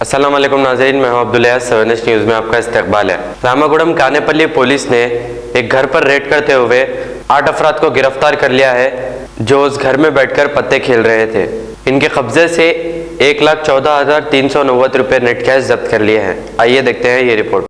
अस्सलाम वालेकुम नाज़रीन, मैं हूं अब्दुल 7 न्यूज़ में आपका इस्तकबाल है। रामागुड़म कानेपल्ली पुलिस ने एक घर पर रेड करते हुए 8 अफराद को गिरफ्तार कर लिया है जो उस घर में बैठकर पत्ते खेल रहे थे। इनके कब्जे से 1,14,390 रुपये नेट कैश जब्त कर लिए हैं। आइए देखते हैं ये report.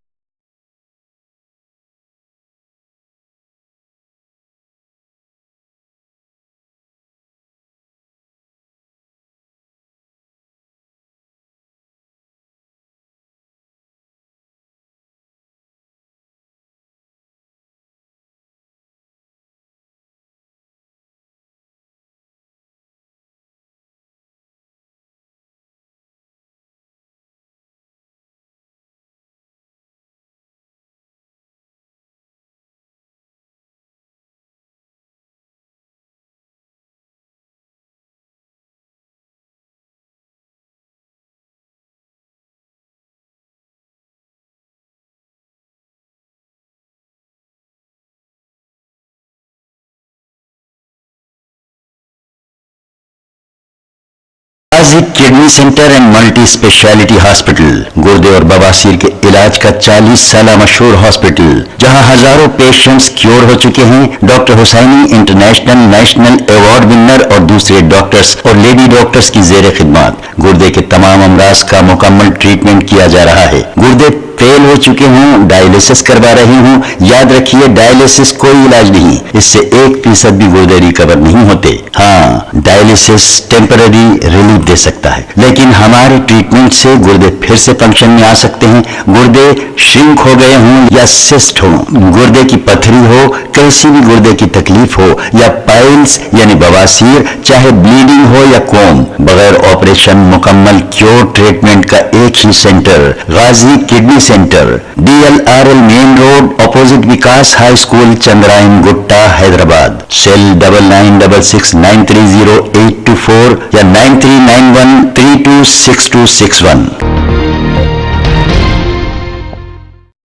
Kidney centre and multi speciality hospital गुर्दे और बवासीर के इलाज का 40 साल मशहूर हॉस्पिटल, जहां हजारों पेशेंट्स क्योर हो चुके हैं। Doctor Hussaini international national award winner और दूसरे डॉक्टर्स और लेडी डॉक्टर्स की जेर खिदमत गुर्दे के तमाम अमराज का मुकम्मल ट्रीटमेंट किया जा रहा है। गुर्दे फेल हो चुके हों, डायलिसिस करवा रही हूं, याद रखिए डायलिसिस कोई इलाज नहीं, इससे 1% भी गुर्दे रिकवर नहीं होते। हाँ, डायलिसिस टेम्पररी रिलीफ दे सकता है, लेकिन हमारे ट्रीटमेंट से गुर्दे फिर से फंक्शन में आ सकते हैं। गुर्दे श्रिंक हो गए हों या सिस्ट हो, गुर्दे की पथरी हो, कैसी भी गुर्दे की तकलीफ हो या पाइल्स यानी बवासीर, चाहे ब्लीडिंग हो या कोम, बगैर ऑपरेशन मुकम्मल क्योर ट्रीटमेंट का एक ही centre Ghazi kidney centre, DLRL main road opposite Vikas high school, Chandrayangutta, Hyderabad. Cell 9966930824 या 9391326261।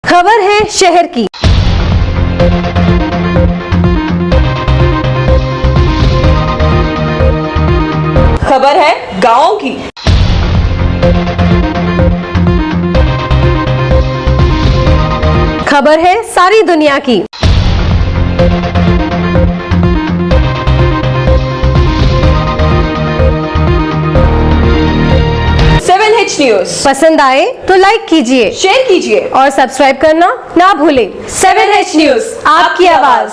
खबर है शहर की। खबर है गांव की। खबर है सारी दुनिया की। 7H न्यूज़ पसंद आए तो लाइक कीजिए, शेयर कीजिए और सब्सक्राइब करना ना भूलें। 7H न्यूज़, आपकी आवाज।